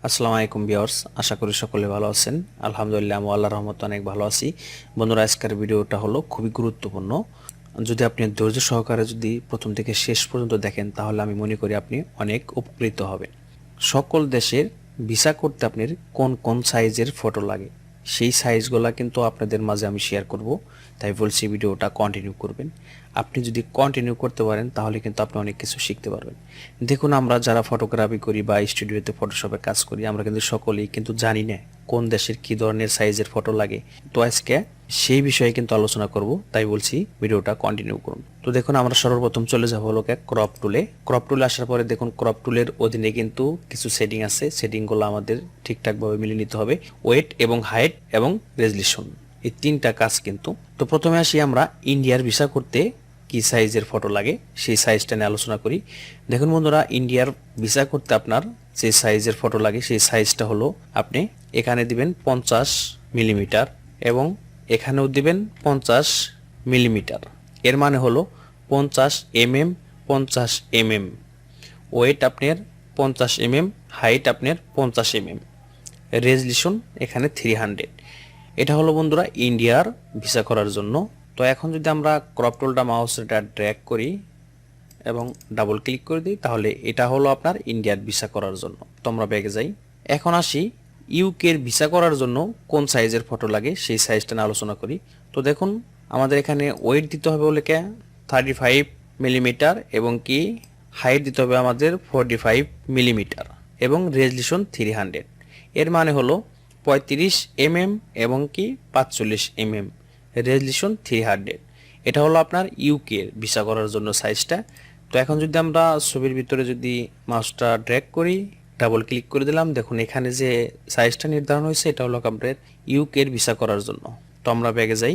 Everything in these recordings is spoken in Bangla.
আসসালামু আলাইকুম ভিউয়ার্স, আশা করি সকলে ভালো আছেন। আলহামদুলিল্লাহ আমি আল্লাহর রহমতে অনেক ভালো আছি। বন্ধুরা, আজকের ভিডিওটা হলো খুবই গুরুত্বপূর্ণ। যদি আপনি ধৈর্য সহকারে যদি প্রথম থেকে শেষ পর্যন্ত দেখেন তাহলে আমি মনে করি আপনি অনেক উপকৃত হবেন। সকল দেশের ভিসা করতে আপনার কোন কোন সাইজের ফটো লাগে সেই সাইজগুলো কিন্তু আপনাদের মাঝে আমি শেয়ার করব, তাই বলছি ভিডিওটা কন্টিনিউ করবেন। আপনি যদি কন্টিনিউ করতে পারেন তাহলে কিন্তু আপনি অনেক কিছু শিখতে পারবেন। দেখুন, আমরা যারা ফটোগ্রাফি করি বা স্টুডিওতে ফটোশপে কাজ করি আমরা কিন্তু সকলেই কিন্তু জানি না কোন দেশের কি ধরনের সাইজের ফটো লাগে। তো আজকে সেই বিষয়ে কিন্তু আলোচনা করব, তাই বলছি ভিডিওটা কন্টিনিউ করুন। তো দেখুন, আমরা সর্বপ্রথম চলে যাব হলো ক্রপ টুলে। ক্রপ টুলে আসার পরে দেখুন ক্রপ টুলের অধীনে কিন্তু কিছু সেটিং আছে। সেটিংগুলো আমাদের ঠিকঠাকভাবে মিলিয়ে নিতে হবে। ওয়েট এবং হাইট এবং রেজলিউশন, এই তিনটা কাজ কিন্তু। তো প্রথমে আসি আমরা ইন্ডিয়ার ভিসা করতে কি সাইজের ফটো লাগে সেই সাইজটা নিয়ে আলোচনা করি। দেখুন বন্ধুরা, ইন্ডিয়ার ভিসা করতে আপনার যে সাইজের ফটো লাগে সেই সাইজটা হলো, আপনি এখানে দিবেন 50 মিলিমিটার এবং এখানেও দিবেন 50 মিলিমিটার। এর মানে হলো 50 mm 50 mm। ওয়েট আপনার 50 mm, হাইট আপনার 50 mm, রেজলিউশন এখানে 300। এটা হলো বন্ধুরা ইন্ডিয়ার ভিসা করার জন্য। তো এখন যদি আমরা ক্রপ টুলটা মাউসটা ড্র্যাগ করি এবং ডাবল ক্লিক করে দিই তাহলে এটা হলো আপনার ইন্ডিয়ার ভিসা করার জন্য। তো আমরা ব্যাগে যাই। এখন আসি ইউকের ভিসা করার জন্য কোন সাইজের ফটো লাগে সেই সাইজটা নিয়ে আলোচনা করি। তো দেখুন, আমাদের এখানে ওয়েট দিতে হবে বলে 35 মিলিমিটার এবং কি হাইট দিতে হবে আমাদের 45 মিলিমিটার এবং রেজলিউশন 300। এর মানে হলো 35 mm এবং কি 45 mm, রেজলিউশন 300। এটা হলো আপনার ইউকের ভিসা করার জন্য সাইজটা। তো এখন যদি আমরা ছবির ভিতরে যদি মাউসটা ড্র্যাগ করি, ডাবল ক্লিক করে দিলাম, দেখুন এখানে যে সাইজটা নির্ধারণ হয়েছে এটা হলো আপনার ইউকের ভিসা করার জন্য। তো আমরা ব্যাগে যাই।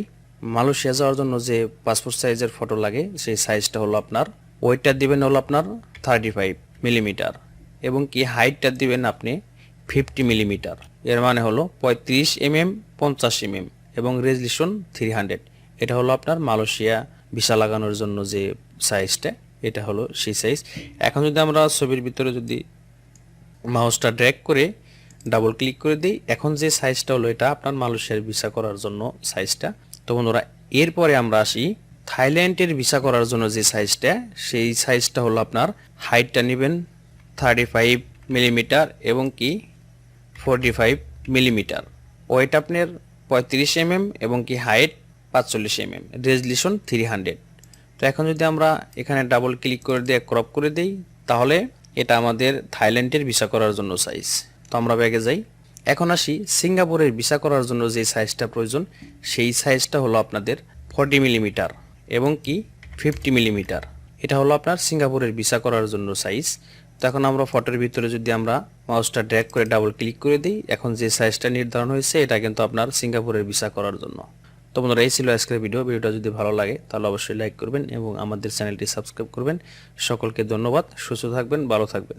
মালয়েশিয়া যাওয়ার জন্য যে পাসপোর্ট সাইজের ফটো লাগে সেই সাইজটা হলো আপনার, ওয়েটটা দিবেন হলো আপনার 35 মিলিমিটার এবং কি হাইটটা দিবেন আপনি 50 মিলিমিটার। এর মানে হলো 35 mm 50 mm এবং রেজলিউশন 300। এটা হলো আপনার মালয়েশিয়া ভিসা লাগানোর জন্য যে সাইজটা, এটা হলো সেই সাইজ। এখন যদি আমরা ছবির ভিতরে যদি মাউসটা ড্র্যাগ করে ডাবল ক্লিক করে দিই, এখন যে সাইজটা হলো এটা আপনার মালয়েশিয়ার ভিসা করার জন্য সাইজটা। তো বন্ধুরা, এরপরে আমরা আসি থাইল্যান্ডের ভিসা করার জন্য যে সাইজটা, সেই সাইজটা হলো আপনার হাইটটা নেবেন 35 মিলিমিটার এবং কি 45 মিলিমিটার, ওয়েট আপনার 35 mm এবং কি হাইট 45 mm, রেজলিউশন 300। তো এখন যদি আমরা এখানে ডাবল ক্লিক করে দিয়ে ক্রপ করে দিই তাহলে এটা আমাদের থাইল্যান্ডের ভিসা করার জন্য সাইজ। তো আমরা ব্যাগে যাই। এখন আসি সিঙ্গাপুরের ভিসা করার জন্য যে সাইজটা প্রয়োজন সেই সাইজটা হলো আপনাদের 40 মিলিমিটার এবং কি 50 মিলিমিটার। এটা হলো আপনার সিঙ্গাপুরের ভিসা করার জন্য সাইজ। তো এখন আমরা ফটোর ভিতরে যদি আমরা মাউসটা ড্র্যাগ করে ডাবল ক্লিক করে দিই, এখন যে সাইজটা নির্ধারণ হয়েছে এটা কিন্তু আপনার সিঙ্গাপুরের ভিসা করার জন্য। তো বন্ধুরা, এই ছিল আজকের ভিডিওটা যদি ভালো লাগে তাহলে অবশ্যই লাইক করবেন এবং আমাদের চ্যানেলটি সাবস্ক্রাইব করবেন। সকলকে ধন্যবাদ। সুস্থ থাকবেন, ভালো থাকবেন।